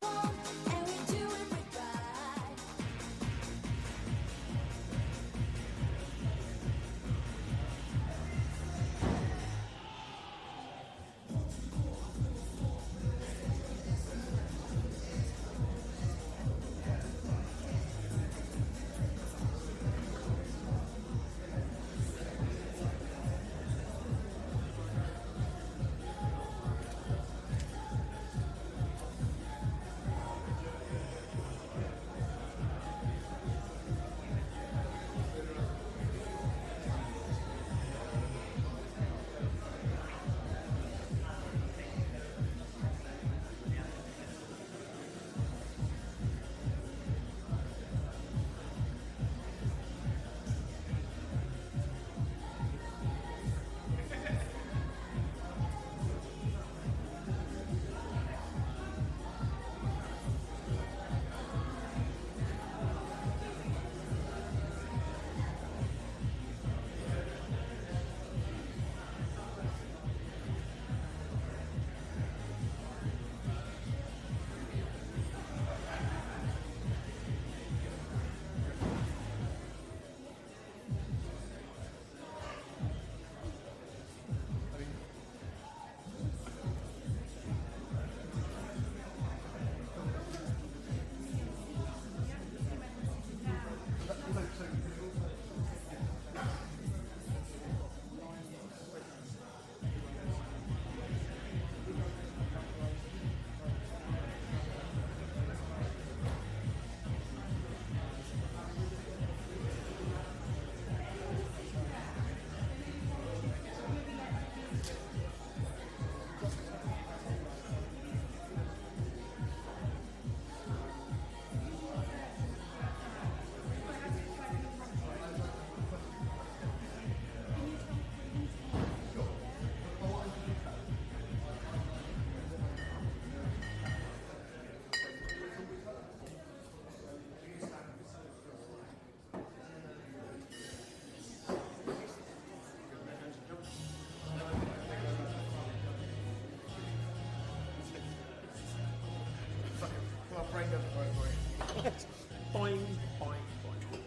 And we do it right. My brain doesn't work for you. Boing, boing, boing.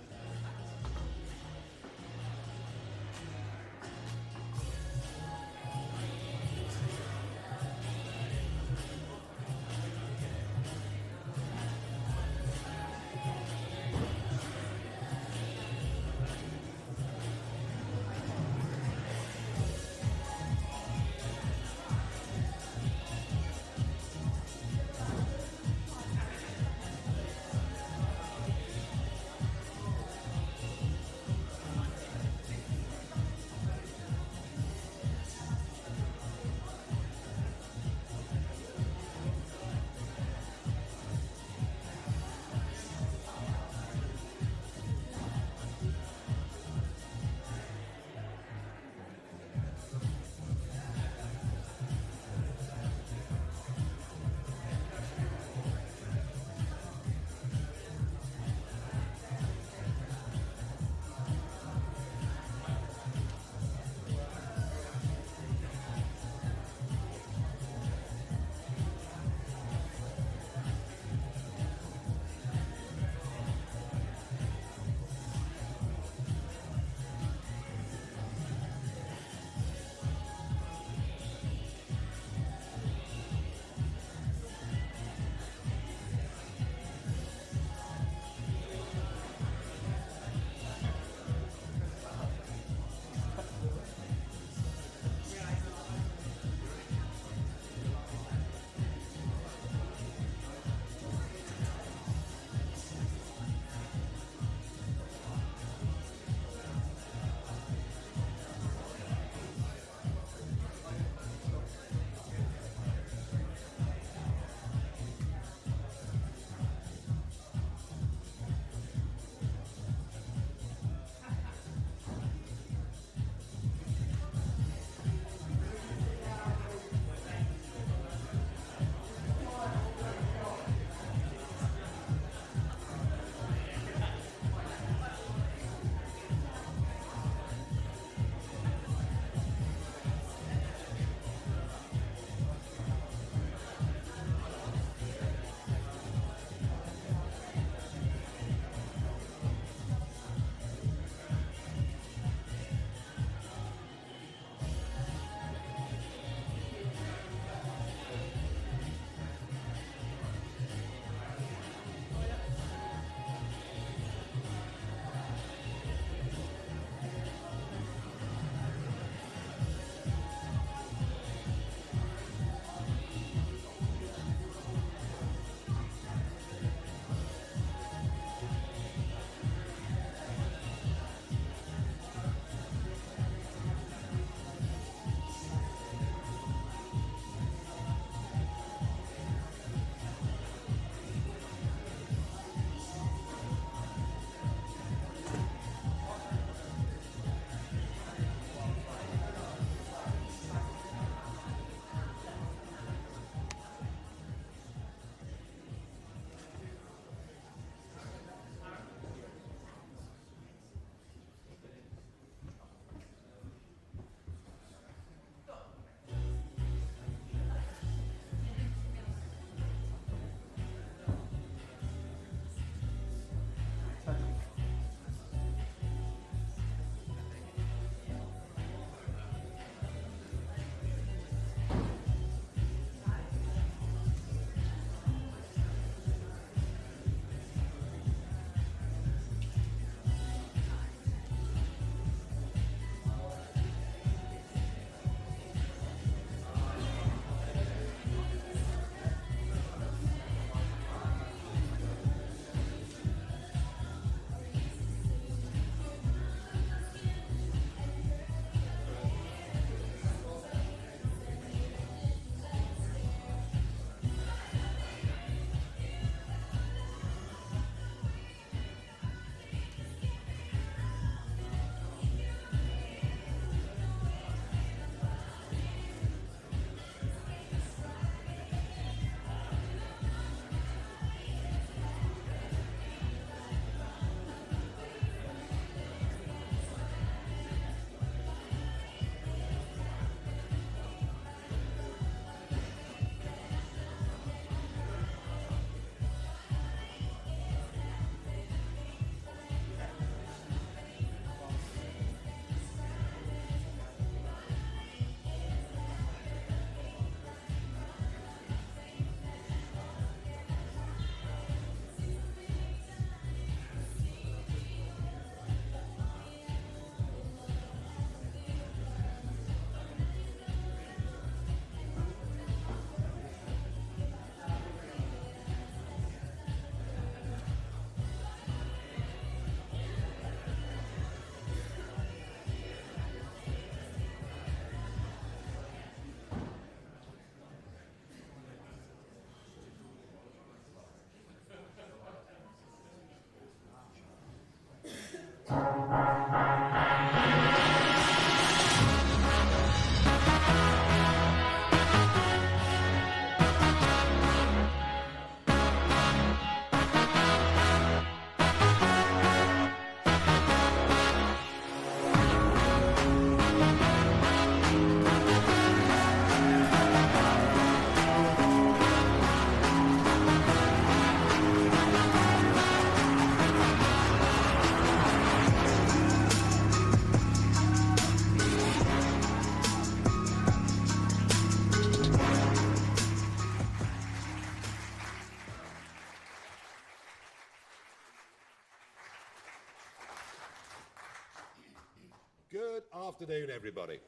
Good afternoon, everybody.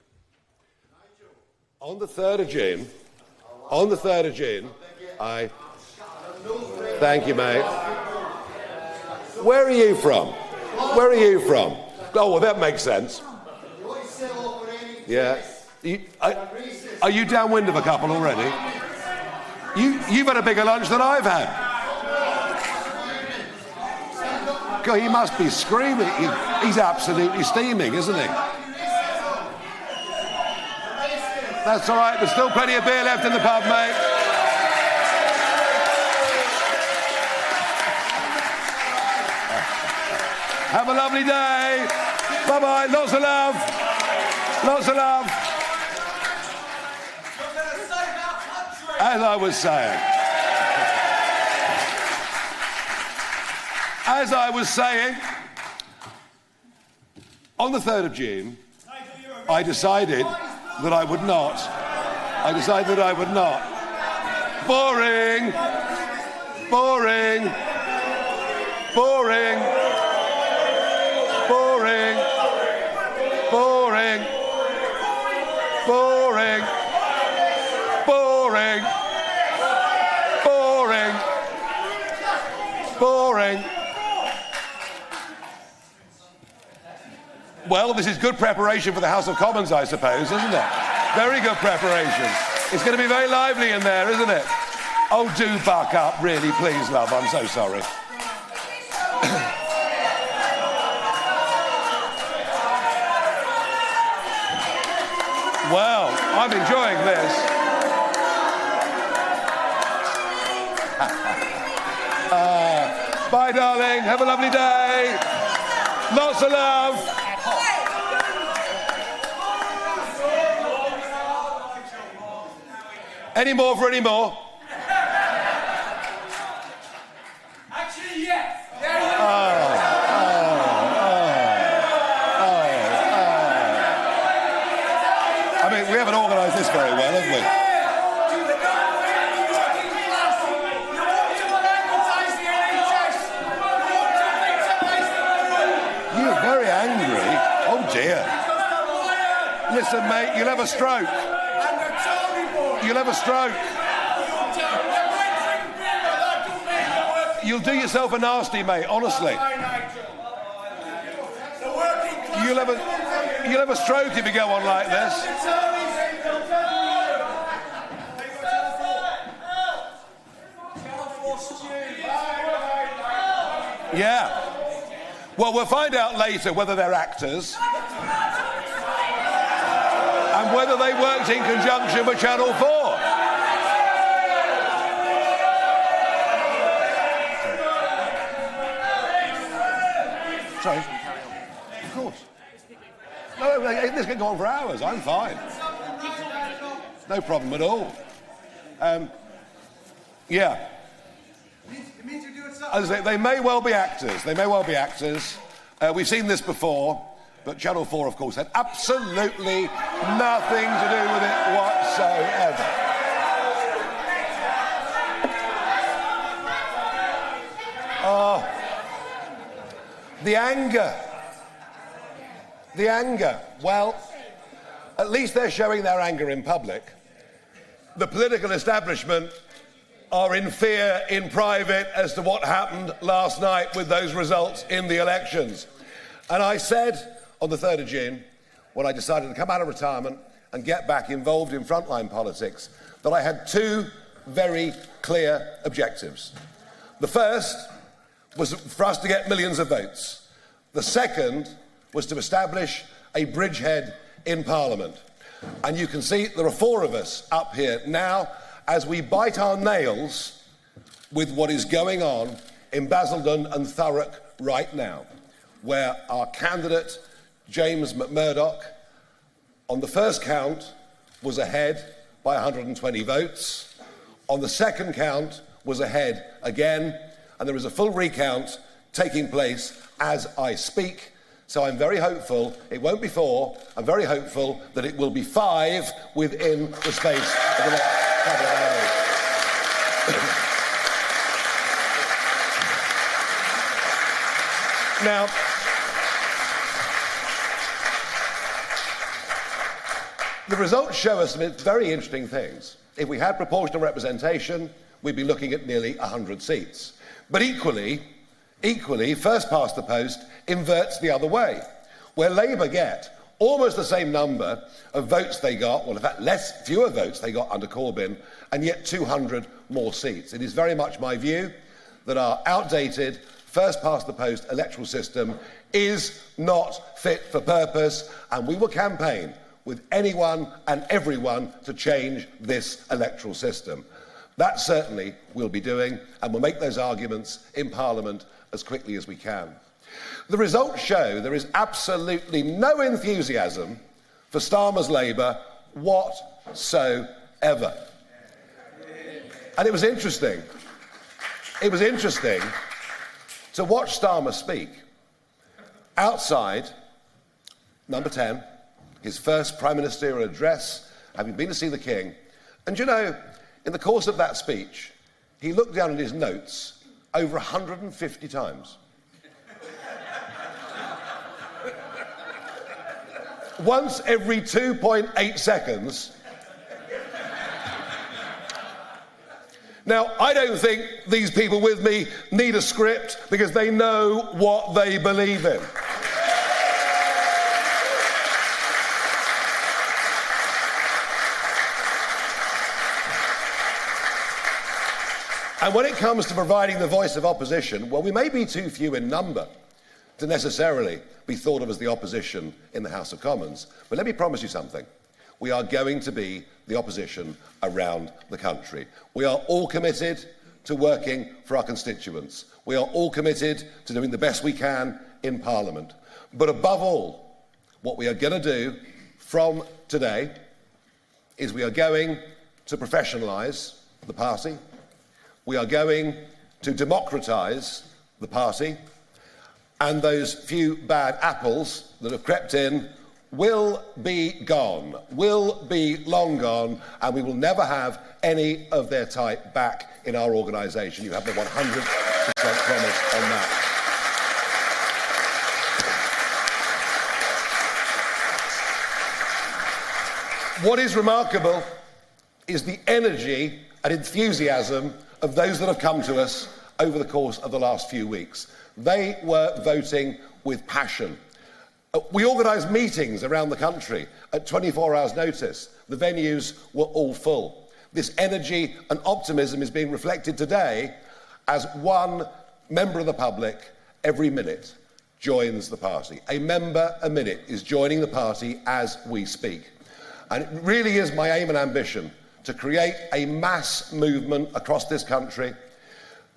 On the 3rd of June, I... Thank you, mate. Where are you from? Where are you from? Oh, well, that makes sense. Yeah. Are you downwind of a couple already? You've had a bigger lunch than I've had. God, he must be screaming. He's absolutely steaming, isn't he? That's all right. There's still plenty of beer left in the pub, mate. Have a lovely day. Bye-bye. Lots of love. Lots of love. As I was saying, on the 3rd of June, I decided that I would not. Boring. Boring. Boring. Boring. Boring. Boring. Boring. Boring. Boring. Well, this is good preparation for the House of Commons, I suppose, isn't it? Very good preparation. It's going to be very lively in there, isn't it? Oh, do buck up, really, please, love. I'm so sorry. Well, I'm enjoying this. Bye, darling. Have a lovely day. Lots of love. Any more for any more? Actually, yes. I mean, we haven't organised this very well, have we? You're very angry. Oh dear. Listen, mate, you'll have a stroke. You'll have a stroke. You'll do yourself a nasty, mate, honestly. You'll have a stroke if you go on like this. Yeah. Well, we'll find out later whether they're actors and whether they worked in conjunction with Channel 4. Sorry. Of course. No, this can go on for hours. I'm fine. No problem at all. Yeah. As I say, they may well be actors. We've seen this before, but Channel 4, of course, had absolutely nothing to do with it whatsoever. Oh, the anger. Well, at least they're showing their anger in public. The political establishment are in fear in private as to what happened last night with those results in the elections. And I said on the 3rd of June, when I decided to come out of retirement and get back involved in frontline politics, that I had two very clear objectives. The first was for us to get millions of votes. The second was to establish a bridgehead in Parliament. And you can see there are four of us up here now as we bite our nails with what is going on in Basildon and Thurrock right now, where our candidate, James McMurdoch, on the first count was ahead by 120 votes. On the second count was ahead again, and there is a full recount taking place as I speak. So I'm very hopeful it won't be 4. I'm very hopeful that it will be 5 within the space of the next couple of hours. The results show us some very interesting things. If we had proportional representation, we'd be looking at nearly 100 seats. But equally, first past the post inverts the other way, where Labour get almost the same number of votes they got, well, in fact, fewer votes they got under Corbyn, and yet 200 more seats. It is very much my view that our outdated first past the post electoral system is not fit for purpose, and we will campaign with anyone and everyone to change this electoral system. That certainly we'll be doing, and we'll make those arguments in Parliament as quickly as we can. The results show there is absolutely no enthusiasm for Starmer's Labour whatsoever. And it was interesting to watch Starmer speak outside Number 10, his first Prime Ministerial address, having been to see the King. And you know, in the course of that speech, he looked down at his notes over 150 times. Once every 2.8 seconds. Now, I don't think these people with me need a script because they know what they believe in. And when it comes to providing the voice of opposition, well, we may be too few in number to necessarily be thought of as the opposition in the House of Commons. But let me promise you something. We are going to be the opposition around the country. We are all committed to working for our constituents. We are all committed to doing the best we can in Parliament. But above all, what we are going to do from today is we are going to professionalise the party. We are going to democratise the party, and those few bad apples that have crept in will be gone, will be long gone, and we will never have any of their type back in our organisation. You have the 100% promise on that. What is remarkable is the energy and enthusiasm of those that have come to us over the course of the last few weeks. They were voting with passion. We organised meetings around the country at 24 hours' notice. The venues were all full. This energy and optimism is being reflected today as one member of the public every minute joins the party. A member a minute is joining the party as we speak. And it really is my aim and ambition to create a mass movement across this country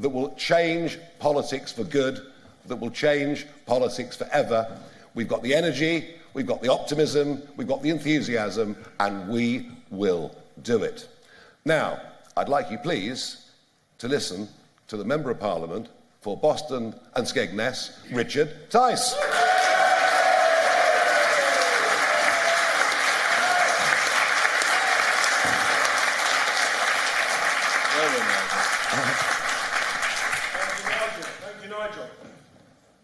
that will change politics for good, that will change politics forever. We've got the energy, we've got the optimism, we've got the enthusiasm, and we will do it. Now, I'd like you, please, to listen to the Member of Parliament for Boston and Skegness, Richard Tice. Thank you, Nigel.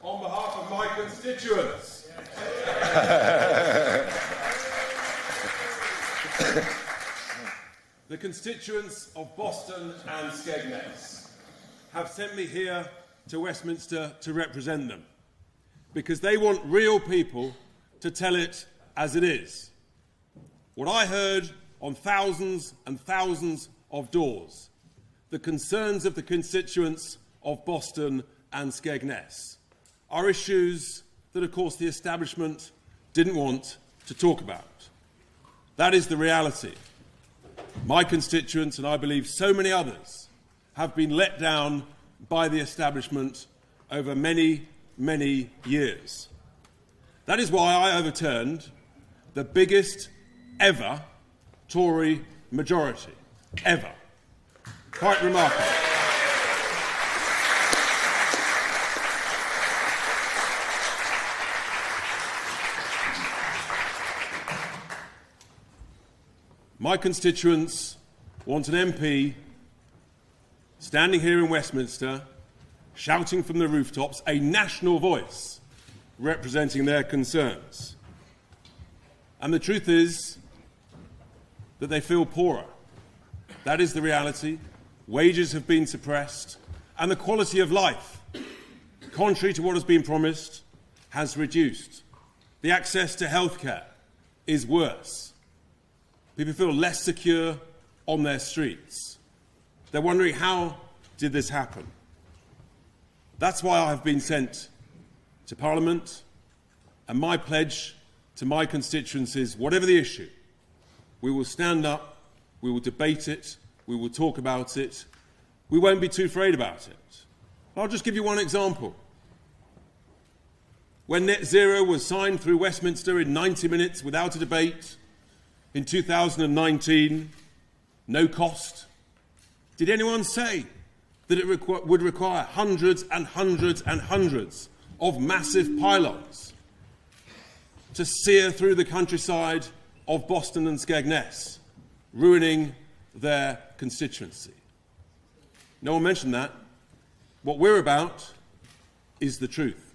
On behalf of my constituents, the constituents of Boston and Skegness have sent me here to Westminster to represent them because they want real people to tell it as it is. What I heard on thousands and thousands of doors, the concerns of the constituents of Boston and Skegness, are issues that, of course, the establishment didn't want to talk about. That is the reality. My constituents, and I believe so many others, have been let down by the establishment over many, many years. That is why I overturned the biggest ever Tory majority, ever. Quite remarkable. My constituents want an MP standing here in Westminster, shouting from the rooftops, a national voice representing their concerns. And the truth is, that they feel poorer. That is the reality. Wages have been suppressed, and the quality of life, contrary to what has been promised, has reduced. The access to healthcare is worse. People feel less secure on their streets. They're wondering, how did this happen? That's why I have been sent to Parliament, and my pledge to my constituencies, whatever the issue, we will stand up, we will debate it, we will talk about it, we won't be too afraid about it. I'll just give you one example. When net zero was signed through Westminster in 90 minutes without a debate in 2019, no cost, did anyone say that it would require hundreds and hundreds and hundreds of massive pylons to sear through the countryside of Boston and Skegness, ruining their constituency? No one mentioned that. What we're about is the truth,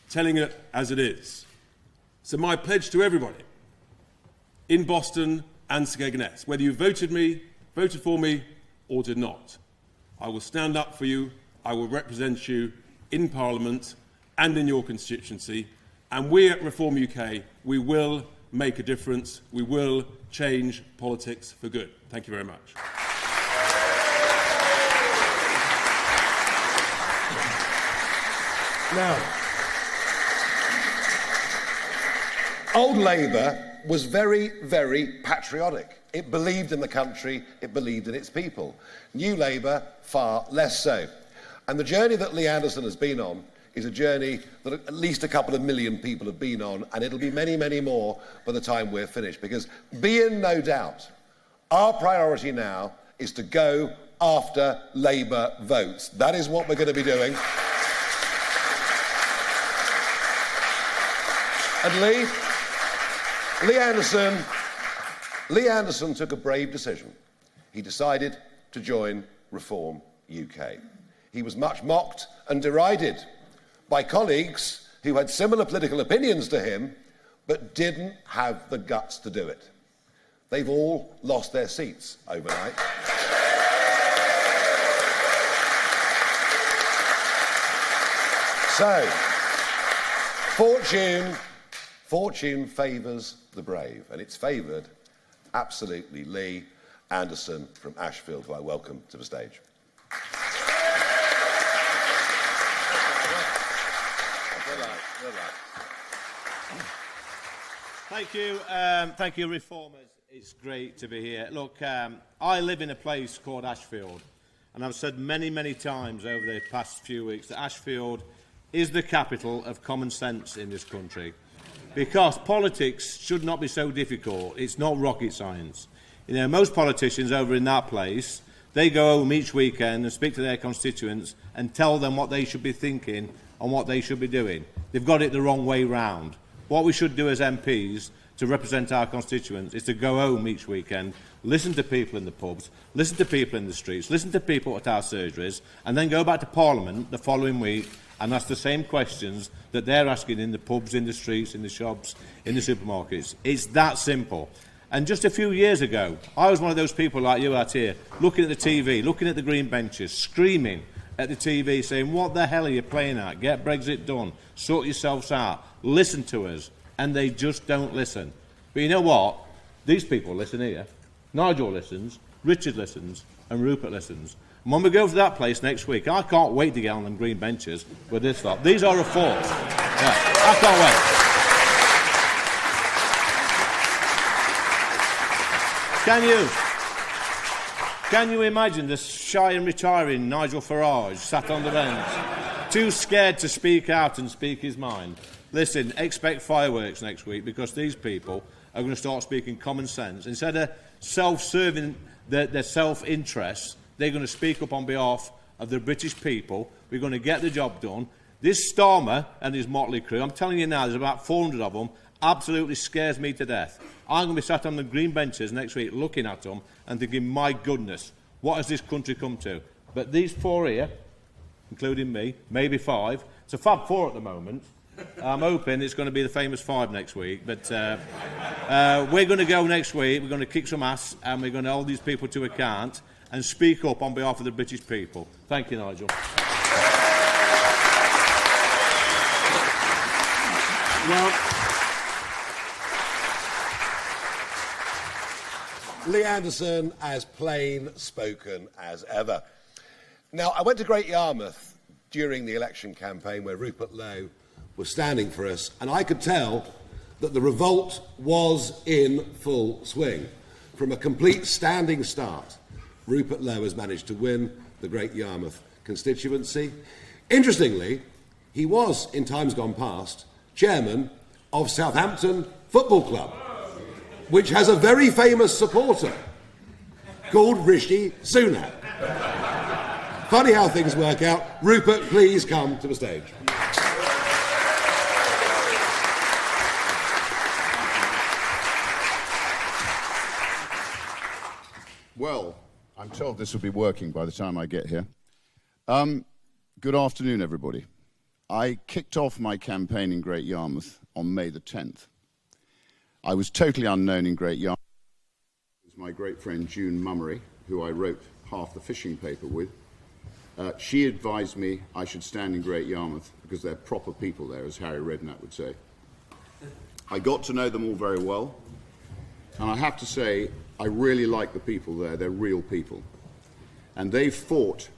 telling it as it is. So my pledge to everybody in Boston and Skegness, whether you voted for me or did not, I will stand up for you, I will represent you in Parliament and in your constituency, and we at Reform UK, we will make a difference, we will change politics for good. Thank you very much. Now, old Labour was very, very patriotic. It believed in the country, it believed in its people. New Labour, far less so. And the journey that Lee Anderson has been on is a journey that at least a couple of million people have been on, and it'll be many, many more by the time we're finished. Because be in no doubt, our priority now is to go after Labour votes. That is what we're going to be doing. And Lee Anderson took a brave decision. He decided to join Reform UK. He was much mocked and derided by colleagues who had similar political opinions to him, but didn't have the guts to do it. They've all lost their seats overnight. So, fortune favours the brave, and it's favoured absolutely Lee Anderson from Ashfield, who I welcome to the stage. Thank you, Reformers. It's great to be here. Look, I live in a place called Ashfield, and I've said many, many times over the past few weeks that Ashfield is the capital of common sense in this country. Because politics should not be so difficult. It's not rocket science. You know, most politicians over in that place, they go home each weekend and speak to their constituents and tell them what they should be thinking and what they should be doing. They've got it the wrong way round. What we should do as MPs to represent our constituents is to go home each weekend, listen to people in the pubs, listen to people in the streets, listen to people at our surgeries, and then go back to Parliament the following week and ask the same questions that they're asking in the pubs, in the streets, in the shops, in the supermarkets. It's that simple. And just a few years ago, I was one of those people like you out here, looking at the TV, looking at the green benches, screaming at the TV, saying, what the hell are you playing at? Get Brexit done. Sort yourselves out. Listen to us. And they just don't listen. But you know what? These people listen here. Nigel listens, Richard listens, and Rupert listens. And when we go to that place next week, I can't wait to get on them green benches with this lot. These are a force. Yeah, I can't wait. Can you imagine the shy and retiring Nigel Farage sat on the bench, too scared to speak out and speak his mind? Listen, expect fireworks next week, because these people are going to start speaking common sense. Instead of self-serving their self-interests, they're going to speak up on behalf of the British people. We're going to get the job done. This Starmer and his motley crew, I'm telling you now, there's about 400 of them, absolutely scares me to death. I'm going to be sat on the green benches next week looking at them and thinking, my goodness, what has this country come to? But these four here, including me, maybe five, it's a fab four at the moment, I'm hoping it's going to be the famous 5 next week, but we're going to go next week, we're going to kick some ass, and we're going to hold these people to account and speak up on behalf of the British people. Thank you, Nigel. Well, Lee Anderson, as plain spoken as ever. Now, I went to Great Yarmouth during the election campaign where Rupert Lowe was standing for us, and I could tell that the revolt was in full swing. From a complete standing start, Rupert Lowe has managed to win the Great Yarmouth constituency. Interestingly, he was, in times gone past, chairman of Southampton Football Club, which has a very famous supporter called Rishi Sunak. Funny how things work out. Rupert, please come to the stage. Well, I'm told this will be working by the time I get here. Good afternoon, everybody. I kicked off my campaign in Great Yarmouth on May the 10th. I was totally unknown in Great Yarmouth. It was my great friend June Mummery, who I wrote half the fishing paper with. She advised me I should stand in Great Yarmouth because they're proper people there, as Harry Redknapp would say. I got to know them all very well, and I have to say, I really like the people there. They're real people. And they've fought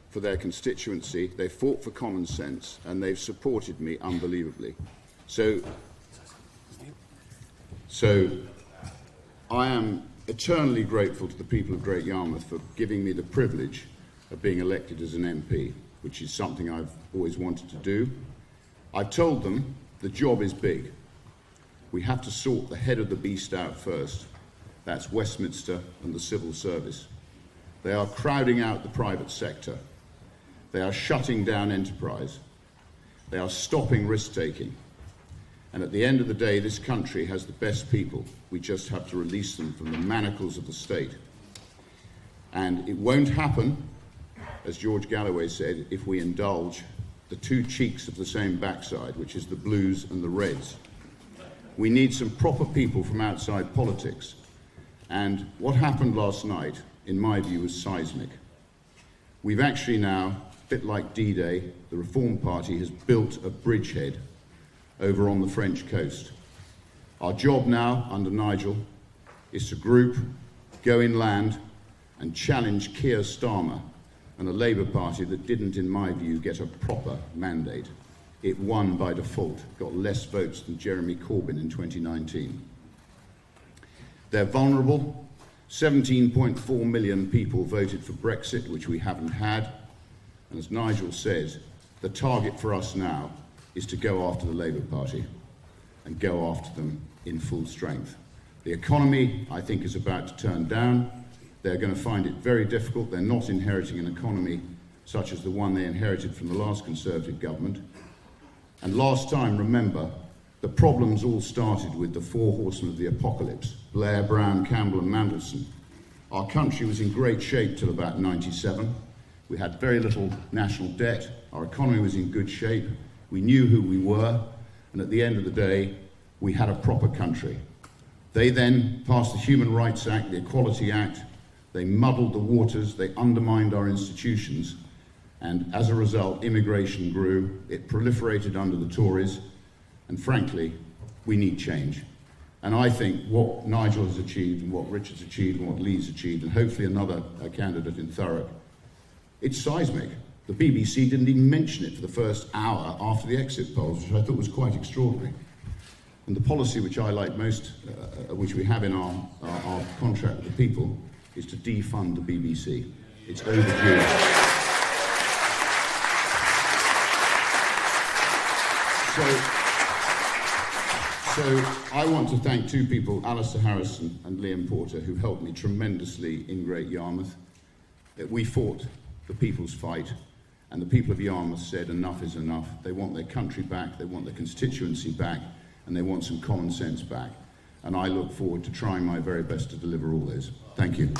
for their constituency, they've fought for common sense, and they've supported me unbelievably. So I am eternally grateful to the people of Great Yarmouth for giving me the privilege of being elected as an MP, which is something I've always wanted to do. I've told them the job is big. We have to sort the head of the beast out first. That's Westminster and the civil service. They are crowding out the private sector. They are shutting down enterprise. They are stopping risk-taking. And at the end of the day, this country has the best people. We just have to release them from the manacles of the state. And it won't happen, as George Galloway said, if we indulge the two cheeks of the same backside, which is the blues and the reds. We need some proper people from outside politics. And what happened last night, in my view, was seismic. We've actually now, a bit like D-Day, the Reform Party has built a bridgehead over on the French coast. Our job now, under Nigel, is to group, go inland, and challenge Keir Starmer and a Labour Party that didn't, in my view, get a proper mandate. It won by default, got less votes than Jeremy Corbyn in 2019. They're vulnerable. 17.4 million people voted for Brexit, which we haven't had. And as Nigel says, the target for us now is to go after the Labour Party and go after them in full strength. The economy, I think, is about to turn down. They're going to find it very difficult. They're not inheriting an economy such as the one they inherited from the last Conservative government. And last time, remember, the problems all started with the four horsemen of the apocalypse, Blair, Brown, Campbell and Mandelson. Our country was in great shape till about 97. We had very little national debt. Our economy was in good shape. We knew who we were. And at the end of the day, we had a proper country. They then passed the Human Rights Act, the Equality Act. They muddled the waters. They undermined our institutions. And as a result, immigration grew. It proliferated under the Tories. And frankly, we need change. And I think what Nigel has achieved and what Richard's achieved and what Lee's achieved, and hopefully another candidate in Thurrock, it's seismic. The BBC didn't even mention it for the first hour after the exit polls, which I thought was quite extraordinary. And the policy which I like most, which we have in our contract with the people, is to defund the BBC. It's overdue. So I want to thank two people, Alistair Harrison and Liam Porter, who helped me tremendously in Great Yarmouth. We fought the people's fight, and the people of Yarmouth said enough is enough. They want their country back, they want their constituency back, and they want some common sense back. And I look forward to trying my very best to deliver all those. Thank you.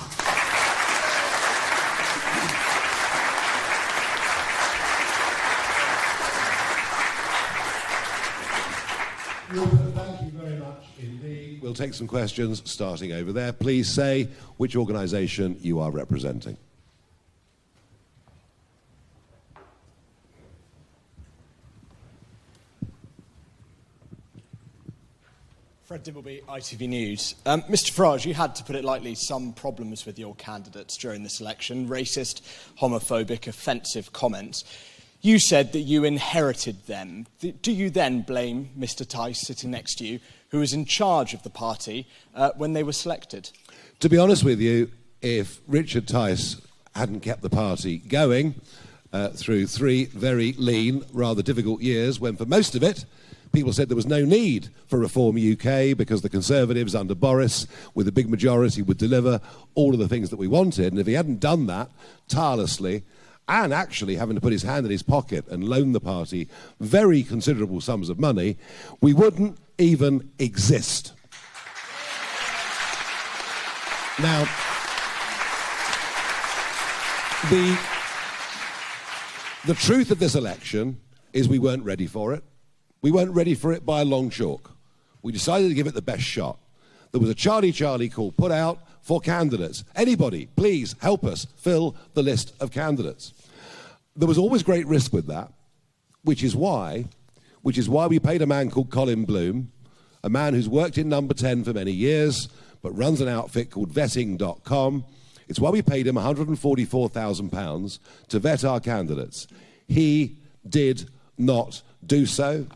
we'll take some questions starting over there. Please say which organisation you are representing. Fred Dimbleby, ITV News. Mr Farage, you had, to put it lightly, some problems with your candidates during this election. Racist, homophobic, offensive comments. You said that you inherited them. Do you then blame Mr Tice, sitting next to you, who was in charge of the party when they were selected? To be honest with you, if Richard Tice hadn't kept the party going through 3 very lean, rather difficult years, when for most of it, people said there was no need for Reform UK because the Conservatives under Boris, with a big majority, would deliver all of the things that we wanted. And if he hadn't done that tirelessly, and actually having to put his hand in his pocket and loan the party very considerable sums of money, we wouldn't even exist. Now, the truth of this election is we weren't ready for it. We weren't ready for it by a long chalk. We decided to give it the best shot. There was a Charlie call put out for candidates. Anybody, please help us fill the list of candidates. There was always great risk with that, which is why we paid a man called Colin Bloom, a man who's worked in Number 10 for many years, but runs an outfit called vetting.com. It's why we paid him £144,000 to vet our candidates. He did not do so.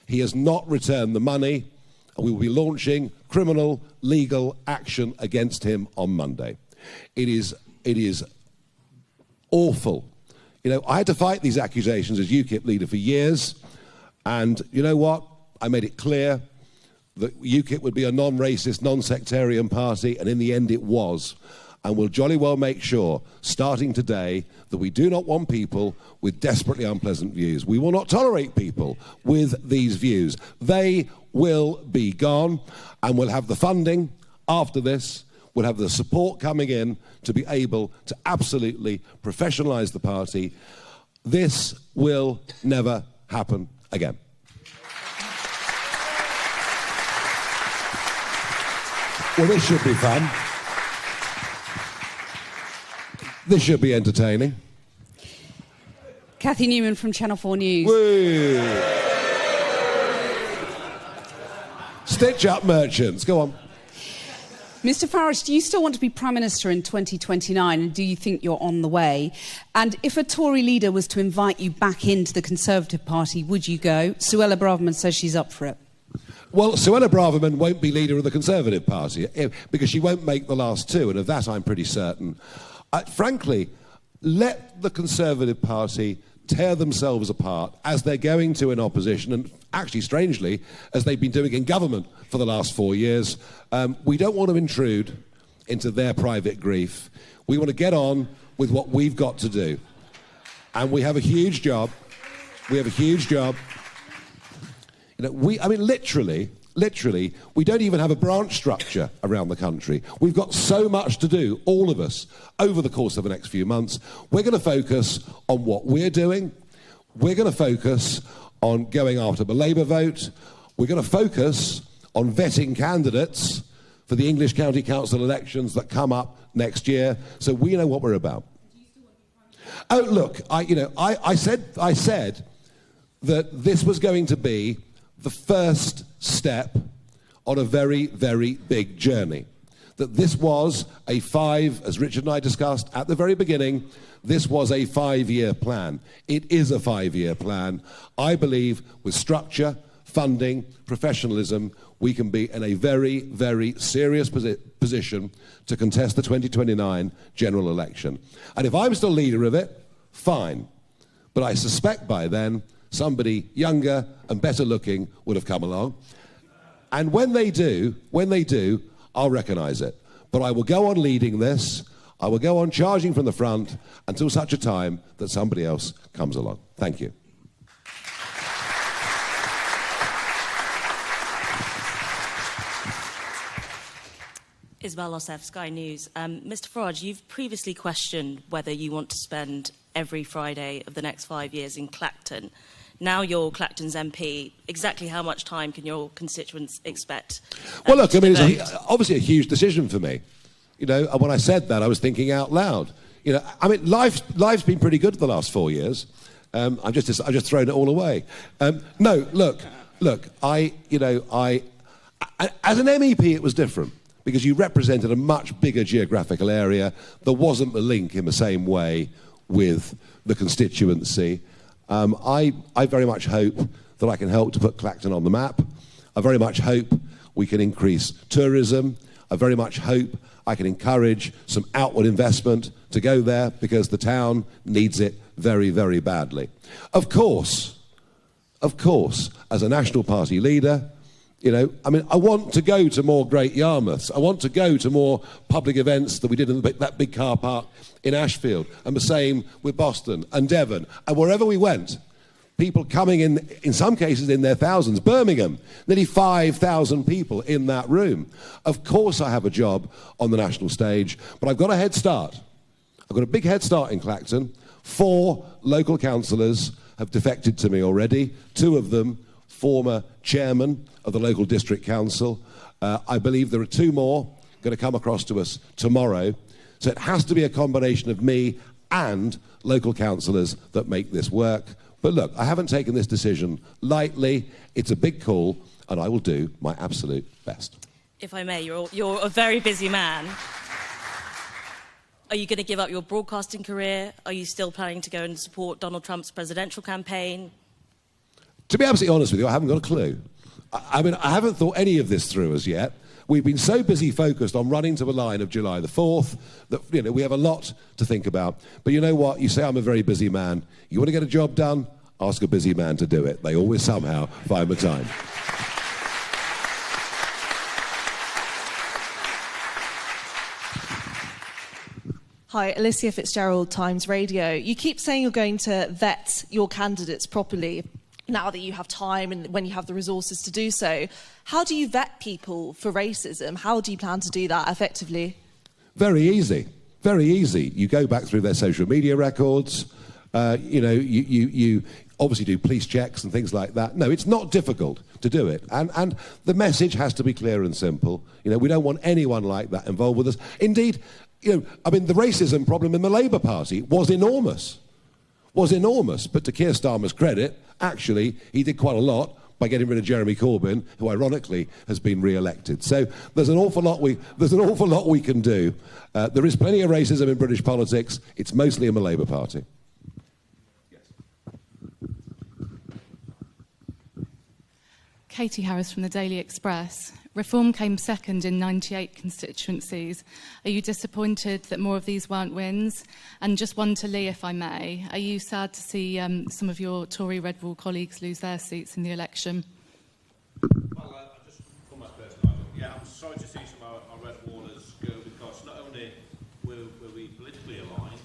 He has not returned the money, and we will be launching criminal legal action against him on Monday. It is awful. You know, I had to fight these accusations as UKIP leader for years, and you know what? I made it clear that UKIP would be a non-racist, non-sectarian party, and in the end it was. And we'll jolly well make sure, starting today, that we do not want people with desperately unpleasant views. We will not tolerate people with these views. They will be gone, and we'll have the funding after this. We'll have the support coming in to be able to absolutely professionalise the party. This will never happen again. Well, this should be fun. This should be entertaining. Cathy Newman from Channel 4 News. Woo. Stitch up merchants, go on. Mr Farage, do you still want to be Prime Minister in 2029, and do you think you're on the way? And if a Tory leader was to invite you back into the Conservative Party, would you go? Suella Braverman says she's up for it. Well, Suella Braverman won't be leader of the Conservative Party because she won't make the last 2, and of that I'm pretty certain. Frankly, let the Conservative Party tear themselves apart as they're going to in opposition, and actually, strangely, as they've been doing in government for the last 4 years. We don't want to intrude into their private grief. We want to get on with what we've got to do. And we have a huge job. We have a huge job. You know, literally, we don't even have a branch structure around the country. We've got so much to do, all of us, over the course of the next few months. We're going to focus on what we're doing. We're going to focus on going after the Labour vote. We're going to focus on vetting candidates for the English County Council elections that come up next year, so we know what we're about. Oh, look, I said that this was going to be the first step on a very, very big journey. That this was as Richard and I discussed at the very beginning, this was a 5-year plan. It is a 5-year plan. I believe with structure, funding, professionalism, we can be in a very, very serious position to contest the 2029 general election. And if I'm still leader of it, fine. But I suspect by then somebody younger and better looking would have come along. And when they do, I'll recognise it. But I will go on leading this. I will go on charging from the front until such a time that somebody else comes along. Thank you. Isabel Losseff, Sky News. Mr Farage, you've previously questioned whether you want to spend every Friday of the next 5 years in Clacton. Now you're Clacton's MP. Exactly how much time can your constituents expect? Well, look, I mean, vote? it's obviously a huge decision for me. You know, and when I said that, I was thinking out loud. You know, I mean, life's been pretty good for the last 4 years. I've just thrown it all away. No, look. As an MEP, it was different because you represented a much bigger geographical area. There wasn't the link in the same way with the constituency. I very much hope that I can help to put Clacton on the map. I very much hope we can increase tourism. I very much hope I can encourage some outward investment to go there because the town needs it very, very badly. Of course, as a National Party leader, you know, I mean, I want to go to more Great Yarmouths. I want to go to more public events that we did in that big car park in Ashfield, and the same with Boston and Devon. And wherever we went, people coming in some cases in their thousands. Birmingham, nearly 5,000 people in that room. Of course I have a job on the national stage, but I've got a head start. I've got a big head start in Clacton. 4 local councillors have defected to me already. 2 of them former chairman of the local district council. I believe there are 2 more going to come across to us tomorrow. So it has to be a combination of me and local councillors that make this work. But look, I haven't taken this decision lightly. It's a big call, and I will do my absolute best. If I may, you're a very busy man. Are you going to give up your broadcasting career? Are you still planning to go and support Donald Trump's presidential campaign? To be absolutely honest with you, I haven't got a clue. I mean, I haven't thought any of this through as yet. We've been so busy focused on running to the line of July the 4th that, you know, we have a lot to think about. But you know what? You say I'm a very busy man. You want to get a job done? Ask a busy man to do it. They always somehow find the time. Hi, Alicia Fitzgerald, Times Radio. You keep saying you're going to vet your candidates properly now that you have time and when you have the resources to do so. How do you vet people for racism? How do you plan to do that effectively? Very easy. Very easy. You go back through their social media records. You obviously do police checks and things like that. No, it's not difficult to do it. And the message has to be clear and simple. You know, we don't want anyone like that involved with us. Indeed, you know, I mean, the racism problem in the Labour Party was enormous. But to Keir Starmer's credit, actually, he did quite a lot by getting rid of Jeremy Corbyn, who ironically has been re-elected. So there's an awful lot we can do. There is plenty of racism in British politics. It's mostly in the Labour Party. Katie Harris from the Daily Express. Reform came second in 98 constituencies. Are you disappointed that more of these weren't wins? And just one to Lee, if I may. Are you sad to see some of your Tory Red Wall colleagues lose their seats in the election? Well, just for my personal I'm sorry to see some of our Red Wallers go because not only were we politically aligned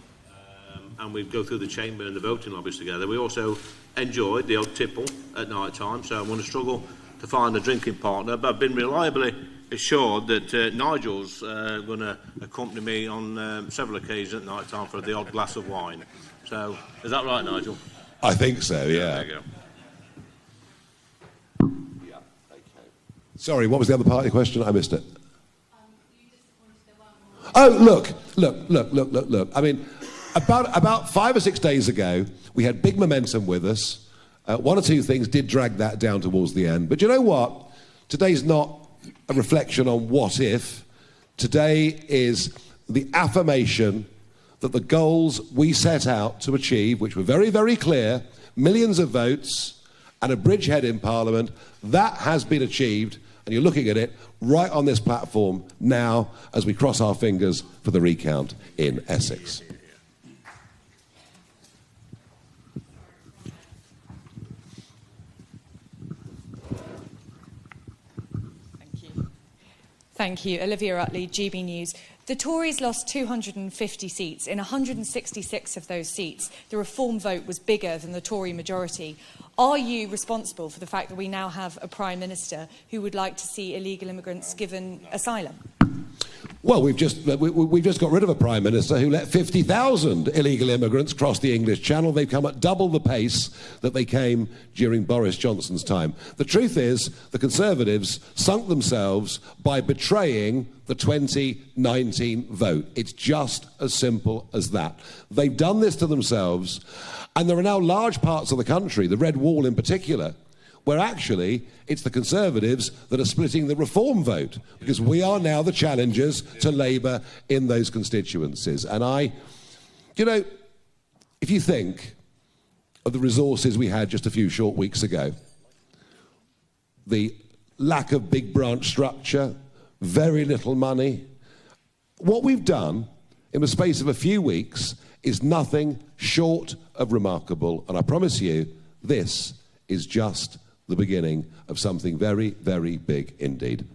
and we go through the chamber and the voting lobbies together, we also enjoyed the odd tipple at night time, so I'm going to struggle to find a drinking partner, but I've been reliably assured that Nigel's going to accompany me on several occasions at night time for the odd glass of wine. So, is that right, Nigel? I think so, yeah. There you go. Yeah, okay. Sorry, what was the other part of the question? I missed it. Oh, look. I mean, about 5 or 6 days ago, we had big momentum with us. 1 or 2 things did drag that down towards the end. But you know what? Today's not a reflection on what if. Today is the affirmation that the goals we set out to achieve, which were very, very clear, millions of votes and a bridgehead in Parliament, that has been achieved. And you're looking at it right on this platform now as we cross our fingers for the recount in Essex. Thank you. Olivia Utley, GB News. The Tories lost 250 seats. In 166 of those seats, the reform vote was bigger than the Tory majority. Are you responsible for the fact that we now have a Prime Minister who would like to see illegal immigrants given asylum? Well, we've just got rid of a Prime Minister who let 50,000 illegal immigrants cross the English Channel. They've come at double the pace that they came during Boris Johnson's time. The truth is, the Conservatives sunk themselves by betraying the 2019 vote. It's just as simple as that. They've done this to themselves, and there are now large parts of the country, the Red Wall in particular, where actually it's the Conservatives that are splitting the Reform vote, because we are now the challengers to Labour in those constituencies. And if you think of the resources we had just a few short weeks ago, the lack of big branch structure, very little money, what we've done in the space of a few weeks is nothing short of remarkable. And I promise you, this is just the beginning of something very, very big indeed.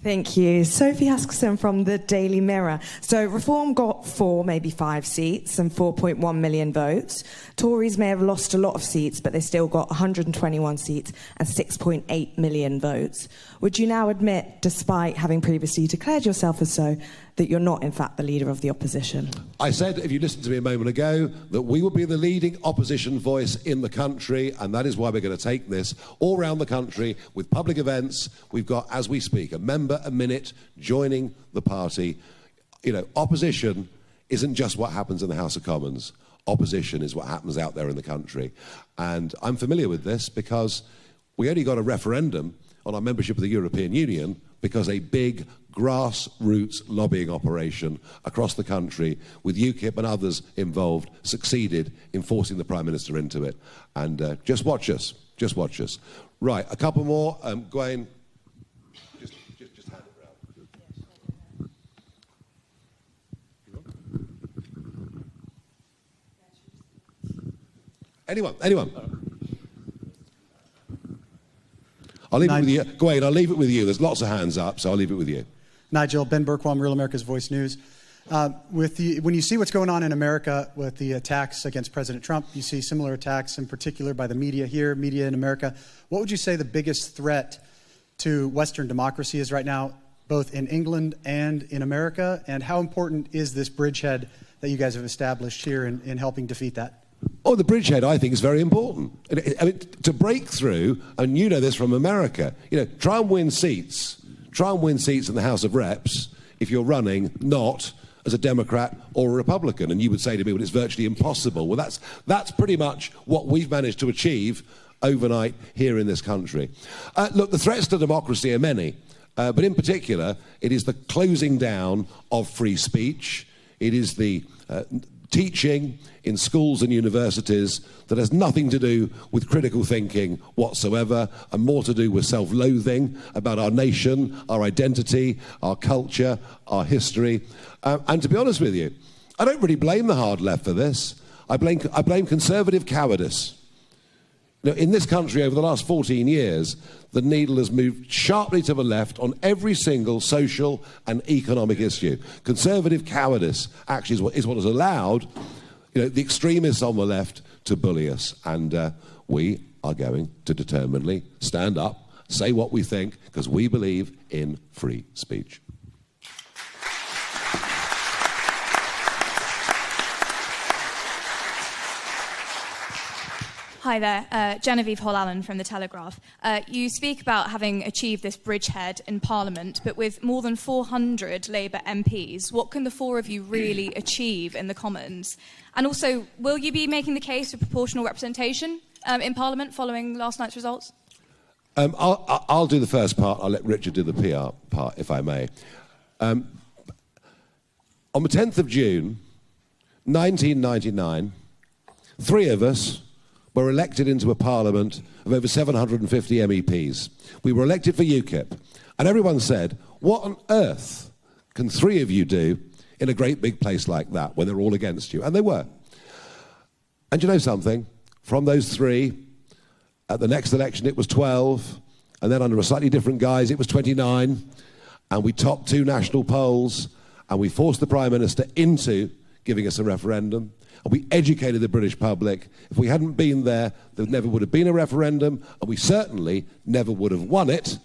Thank you. Sophie Huskisson from the Daily Mirror. So Reform got 4, maybe 5 seats and 4.1 million votes. Tories may have lost a lot of seats, but they still got 121 seats and 6.8 million votes. Would you now admit, despite having previously declared yourself as so, that you're not in fact the leader of the opposition? I said, if you listened to me a moment ago, that we will be the leading opposition voice in the country, and that is why we're going to take this all around the country with public events. We've got, as we speak, a member a minute joining the party. You know, opposition isn't just what happens in the House of Commons. Opposition is what happens out there in the country. And I'm familiar with this because we only got a referendum on our membership of the European Union because a big grassroots lobbying operation across the country with UKIP and others involved succeeded in forcing the Prime Minister into it. And just watch us. Just watch us. Right, a couple more. Gwen, just hand it round. Anyone? I'll leave it with you. Gwen, I'll leave it with you. There's lots of hands up, so I'll leave it with you. Nigel, Ben Berkwam, Real America's Voice News. When you see what's going on in America with the attacks against President Trump, you see similar attacks in particular by the media here, media in America. What would you say the biggest threat to Western democracy is right now, both in England and in America? And how important is this bridgehead that you guys have established here in helping defeat that? Oh, the bridgehead, I think, is very important. I mean, to break through, and you know this from America, try and win seats in the House of Reps if you're running not as a Democrat or a Republican. And you would say to me, well, it's virtually impossible. Well, that's pretty much what we've managed to achieve overnight here in this country. Look, the threats to democracy are many, but in particular, it is the closing down of free speech. It is the teaching in schools and universities that has nothing to do with critical thinking whatsoever, and more to do with self-loathing about our nation, our identity, our culture, our history. And to be honest with you, I don't really blame the hard left for this. I blame conservative cowardice. In this country over the last 14 years, the needle has moved sharply to the left on every single social and economic issue. Conservative cowardice actually is what has allowed the extremists on the left to bully us. And we are going to determinedly stand up, say what we think, because we believe in free speech. Hi there, Genevieve Hall-Allen from The Telegraph. You speak about having achieved this bridgehead in Parliament, but with more than 400 Labour MPs, what can the four of you really achieve in the Commons? And also, will you be making the case for proportional representation in Parliament following last night's results? I'll do the first part. I'll let Richard do the PR part, if I may. On the 10th of June, 1999, 3 of us were elected into a parliament of over 750 MEPs. We were elected for UKIP. And everyone said, what on earth can 3 of you do in a great big place like that when they're all against you? And they were. And you know something? From those 3, at the next election it was 12, and then under a slightly different guise it was 29, and we topped 2 national polls, and we forced the Prime Minister into giving us a referendum, and we educated the British public. If we hadn't been there, there never would have been a referendum, and we certainly never would have won it,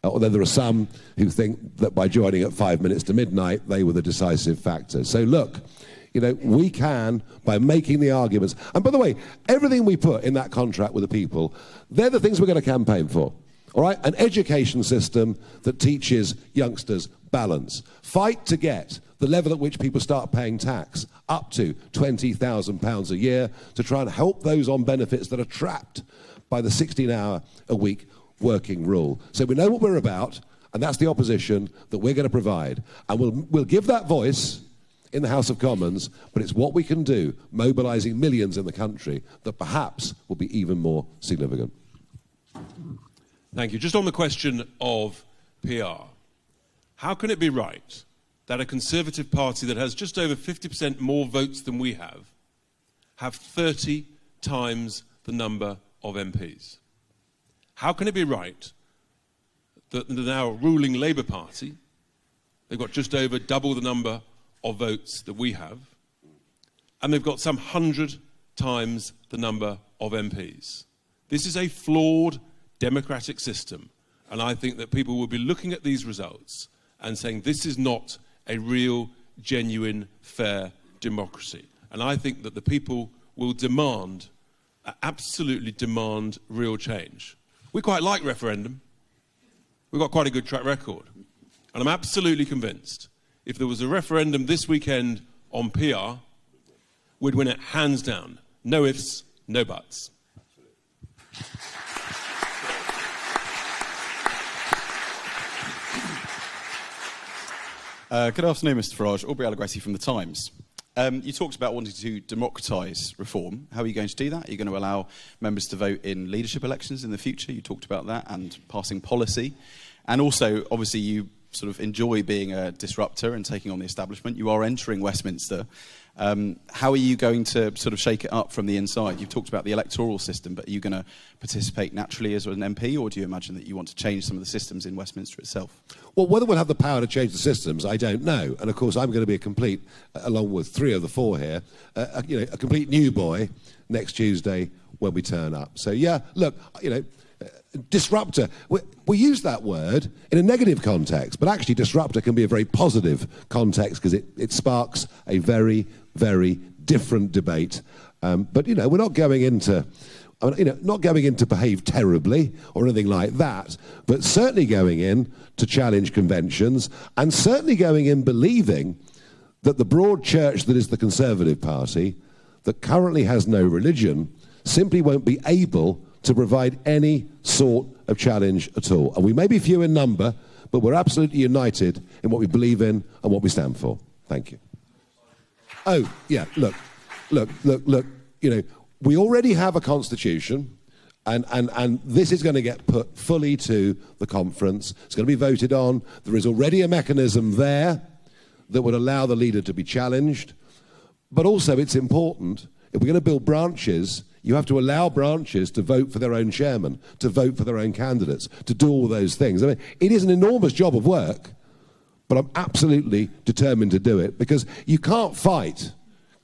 although there are some who think that by joining at 5 minutes to midnight, they were the decisive factor. So look, you know, we can, by making the arguments, and by the way, everything we put in that contract with the people, they're the things we're going to campaign for. All right, an education system that teaches youngsters balance. Fight to get the level at which people start paying tax up to £20,000 a year to try and help those on benefits that are trapped by the 16-hour-a-week working rule. So we know what we're about, and that's the opposition that we're going to provide. And we'll give that voice in the House of Commons, but it's what we can do, mobilising millions in the country, that perhaps will be even more significant. Thank you. Just on the question of PR, how can it be right that a Conservative Party that has just over 50% more votes than we have 30 times the number of MPs? How can it be right that the now ruling Labour Party, they've got just over double the number of votes that we have, and they've got some 100 times the number of MPs? This is a flawed democratic system, and I think that people will be looking at these results and saying this is not a real, genuine, fair democracy. And I think that the people will demand, absolutely demand, real change. We quite like referendum. We've got quite a good track record. And I'm absolutely convinced if there was a referendum this weekend on PR, we'd win it hands down. No ifs, no buts. Good afternoon, Mr Farage. Aubrey Allegretti from The Times. You talked about wanting to democratise reform. How are you going to do that? Are you going to allow members to vote in leadership elections in the future? You talked about that, and passing policy. And also, obviously, you sort of enjoy being a disruptor and taking on the establishment. You are entering Westminster. How are you going to sort of shake it up from the inside? You've talked about the electoral system, but are you going to participate naturally as an MP, or do you imagine that you want to change some of the systems in Westminster itself? Well, whether we'll have the power to change the systems, I don't know. And of course, I'm going to be a complete, along with 3 of the 4 here, a complete new boy next Tuesday when we turn up. So yeah, look, disruptor. We use that word in a negative context, but actually disruptor can be a very positive context because it sparks a very, very different debate. But we're not going into, not going in to behave terribly or anything like that, but certainly going in to challenge conventions, and certainly going in believing that the broad church that is the Conservative Party, that currently has no religion, simply won't be able to provide any sort of challenge at all. And we may be few in number, but we're absolutely united in what we believe in and what we stand for. Thank you. Oh, yeah, look, we already have a constitution, and this is going to get put fully to the conference. It's going to be voted on. There is already a mechanism there that would allow the leader to be challenged. But also, it's important, if we're going to build branches, you have to allow branches to vote for their own chairman, to vote for their own candidates, to do all those things. I mean, it is an enormous job of work, but I'm absolutely determined to do it, because you can't fight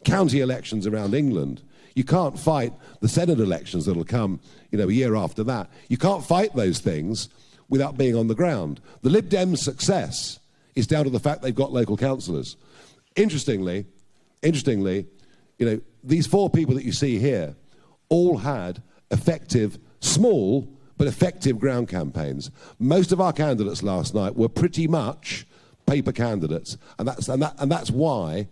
county elections around England. You can't fight the Senate elections that'll come, a year after that. You can't fight those things without being on the ground. The Lib Dems' success is down to the fact they've got local councillors. Interestingly, these 4 people that you see here all had effective, small, but effective ground campaigns. Most of our candidates last night were pretty much paper candidates, and that's why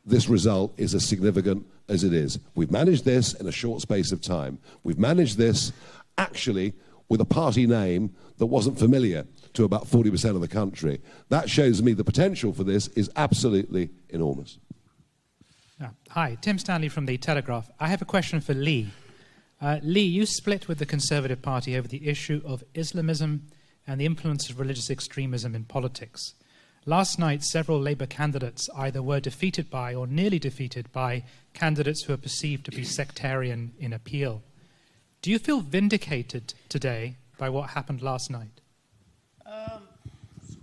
this result is as significant as it is. We've managed this in a short space of time. We've managed this, actually, with a party name that wasn't familiar to about 40% of the country. That shows me the potential for this is absolutely enormous. Hi, Tim Stanley from The Telegraph. I have a question for Lee. Lee, you split with the Conservative Party over the issue of Islamism and the influence of religious extremism in politics. Last night, several Labour candidates either were defeated by or nearly defeated by candidates who are perceived to be sectarian in appeal. Do you feel vindicated today by what happened last night?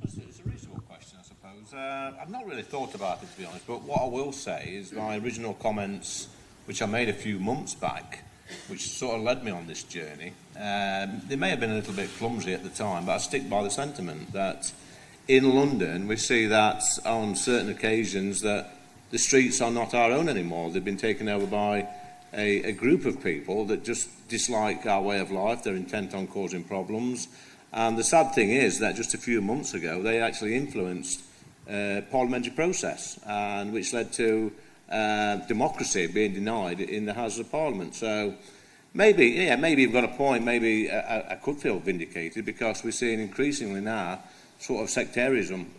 It's a reasonable question, I suppose. I've not really thought about it, to be honest, but what I will say is my original comments, which I made a few months back, which sort of led me on this journey, they may have been a little bit clumsy at the time, but I stick by the sentiment that in London we see that on certain occasions that the streets are not our own anymore. They've been taken over by a group of people that just dislike our way of life. They're intent on causing problems. And the sad thing is that just a few months ago they actually influenced parliamentary process, and which led to democracy being denied in the Houses of Parliament. So maybe you've got a point. Maybe I could feel vindicated, because we're seeing increasingly now sort of sectarianism,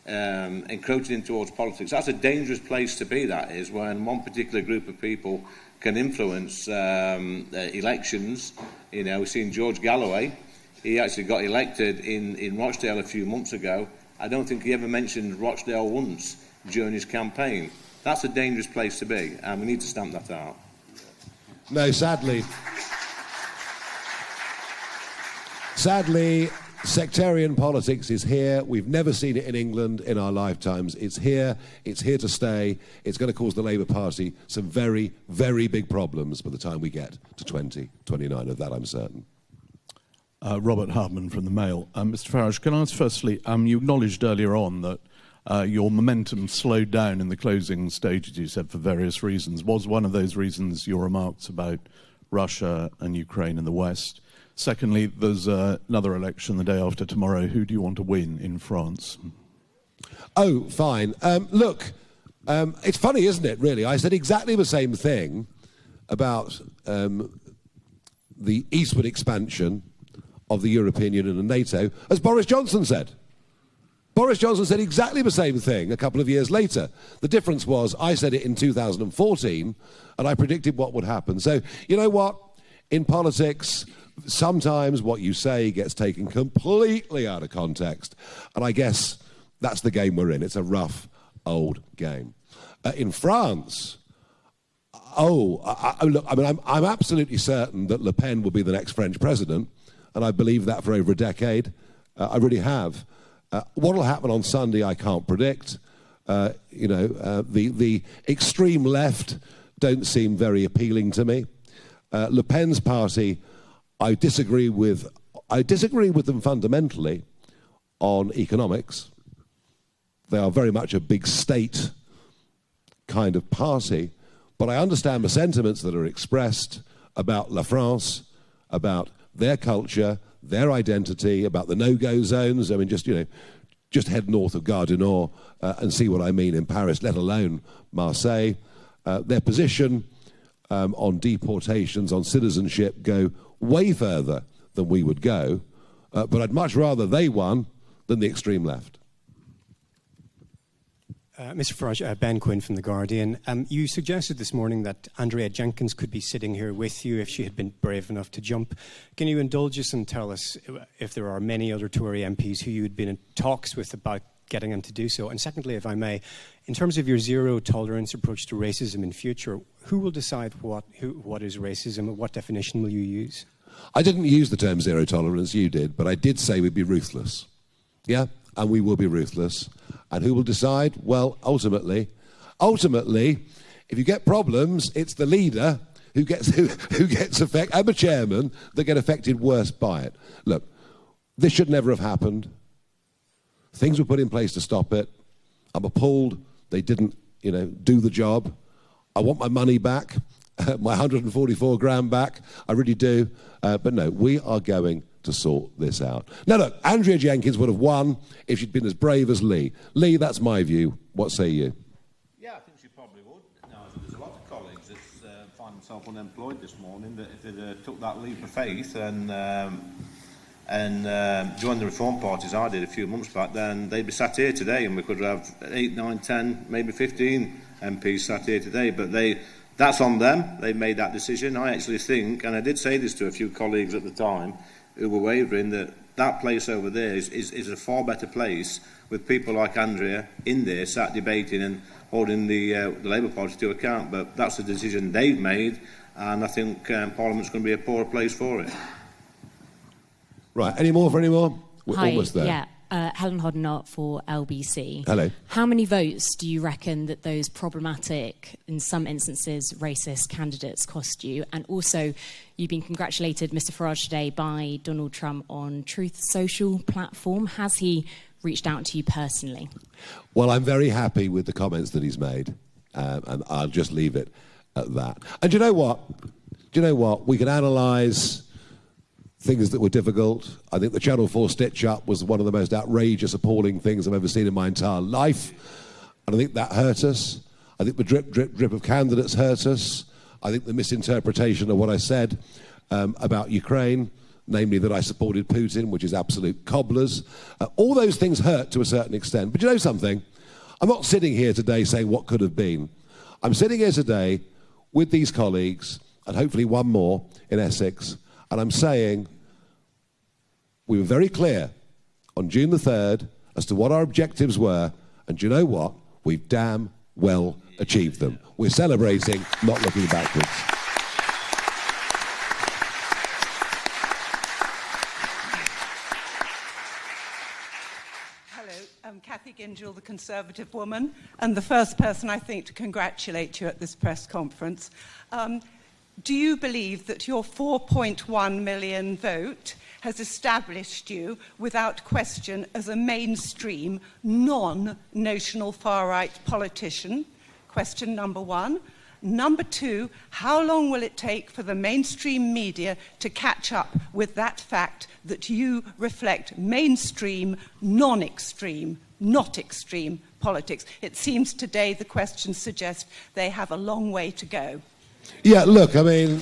encroaching in towards politics. That's a dangerous place to be, that is, when one particular group of people can influence elections. We've seen George Galloway. He actually got elected in Rochdale a few months ago. I don't think he ever mentioned Rochdale once during his campaign. That's a dangerous place to be, and we need to stamp that out. No, sadly, sectarian politics is here. We've never seen it in England in our lifetimes. It's here to stay. It's going to cause the Labour Party some very, very big problems by the time we get to 2029. Of that, I'm certain. Robert Hardman from the Mail. Mr Farage, can I ask firstly, you acknowledged earlier on that your momentum slowed down in the closing stages, you said, for various reasons. Was one of those reasons your remarks about Russia and Ukraine in the West? Secondly, there's another election the day after tomorrow. Who do you want to win in France? Oh, fine. Look, it's funny, isn't it, really? I said exactly the same thing about the eastward expansion of the European Union and NATO as Boris Johnson said. Boris Johnson said exactly the same thing a couple of years later. The difference was I said it in 2014 and I predicted what would happen. So, you know what? In politics, sometimes what you say gets taken completely out of context. And I guess that's the game we're in. It's a rough, old game. In France, look, I mean, I'm absolutely certain that Le Pen will be the next French president, and I believe that for over a decade. I really have. What will happen on Sunday, I can't predict. The extreme left don't seem very appealing to me. Le Pen's party, I disagree with them fundamentally on economics. They are very much a big state kind of party, but I understand the sentiments that are expressed about La France, about their culture, their identity, about the no-go zones. I mean, just head north of Gare du Nord and see what I mean in Paris, let alone Marseille. Their position on deportations, on citizenship, go way further than we would go. But I'd much rather they won than the extreme left. Mr Farage, Ben Quinn from The Guardian. You suggested this morning that Andrea Jenkins could be sitting here with you if she had been brave enough to jump. Can you indulge us and tell us if there are many other Tory MPs who you had been in talks with about getting them to do so? And secondly, if I may, in terms of your zero-tolerance approach to racism in future, who will decide what is racism and what definition will you use? I didn't use the term zero tolerance, you did, but I did say we'd be ruthless. Yeah, and we will be ruthless. And who will decide? Well, ultimately, if you get problems, it's the leader who gets affected, and the chairman, that get affected worst by it. Look, this should never have happened. Things were put in place to stop it. I'm appalled they didn't, do the job. I want my money back, my 144 grand back. I really do. But no, we are going to sort this out. Now look, Andrea Jenkins would have won if she'd been as brave as Lee. Lee, that's my view. What say you? Yeah, I think she probably would. No, there's a lot of colleagues that find themselves unemployed this morning that if they took that leap of faith and joined the Reform Party as I did a few months back, then they'd be sat here today and we could have 8, 9, 10, maybe 15 MPs sat here today. But that's on them. They made that decision. I actually think, and I did say this to a few colleagues at the time who were wavering, that place over there is a far better place with people like Andrea in there sat debating and holding the Labour Party to account. But that's the decision they've made, and I think Parliament's going to be a poorer place for it. Right, any more? We're Hi, almost there. Yeah. Helen Hoddenart for LBC. Hello. How many votes do you reckon that those problematic, in some instances, racist candidates cost you? And also, you've been congratulated, Mr. Farage, today by Donald Trump on Truth Social platform. Has he reached out to you personally? Well, I'm very happy with the comments that he's made, and I'll just leave it at that. And do you know what? We can analyse things that were difficult. I think the Channel 4 stitch-up was one of the most outrageous, appalling things I've ever seen in my entire life. And I think that hurt us. I think the drip of candidates hurt us. I think the misinterpretation of what I said about Ukraine, namely that I supported Putin, which is absolute cobblers. All those things hurt to a certain extent. But you know something? I'm not sitting here today saying what could have been. I'm sitting here today with these colleagues, and hopefully one more in Essex, and I'm saying we were very clear on June the 3rd as to what our objectives were, and do you know what? We've damn well achieved them. We're celebrating, not looking backwards. Hello, I'm Cathy Gingell, the Conservative woman, and the first person, I think, to congratulate you at this press conference. Do you believe that your 4.1 million vote has established you without question as a mainstream, non-notional far-right politician? Question number one. Number two, how long will it take for the mainstream media to catch up with that fact that you reflect mainstream, non-extreme, not extreme politics? It seems today the questions suggest they have a long way to go. Yeah, look, I mean,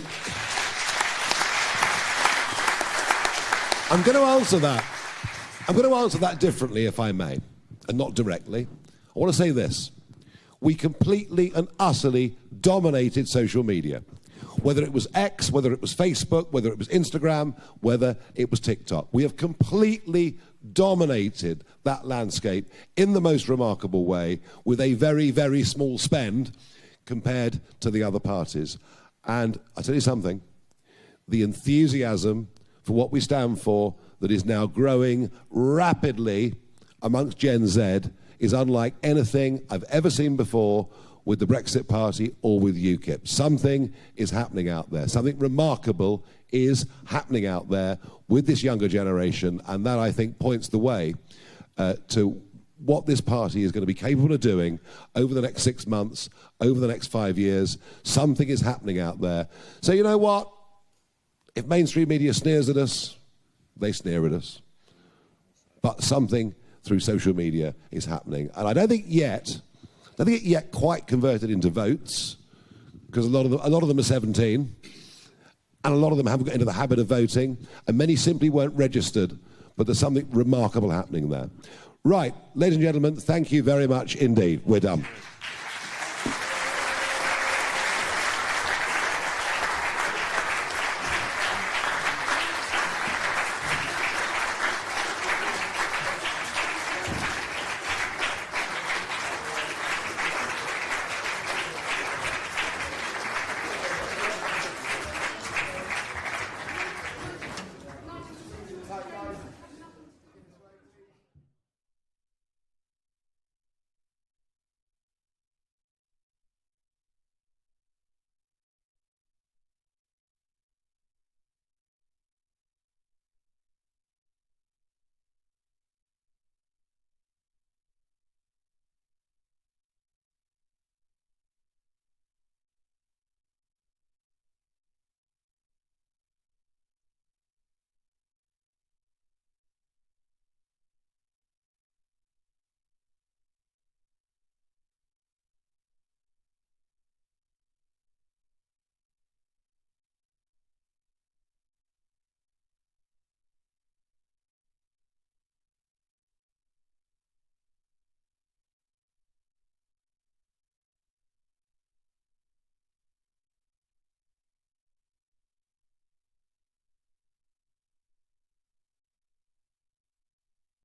I'm going to answer that. I'm going to answer that differently, if I may, and not directly. I want to say this. We completely and utterly dominated social media. Whether it was X, whether it was Facebook, whether it was Instagram, whether it was TikTok. We have completely dominated that landscape in the most remarkable way with a very, very small spend compared to the other parties. And I tell you something, the enthusiasm for what we stand for that is now growing rapidly amongst Gen Z is unlike anything I've ever seen before with the Brexit Party or with UKIP. Something is happening out there. Something remarkable is happening out there with this younger generation, and that, I think, points the way to what this party is going to be capable of doing over the next 6 months, over the next 5 years. Something is happening out there. So you know what? If mainstream media sneers at us, they sneer at us. But something through social media is happening. And I don't think it yet quite converted into votes, because a lot of them are 17, and a lot of them haven't got into the habit of voting, and many simply weren't registered. But there's something remarkable happening there. Right, ladies and gentlemen, thank you very much indeed. We're done.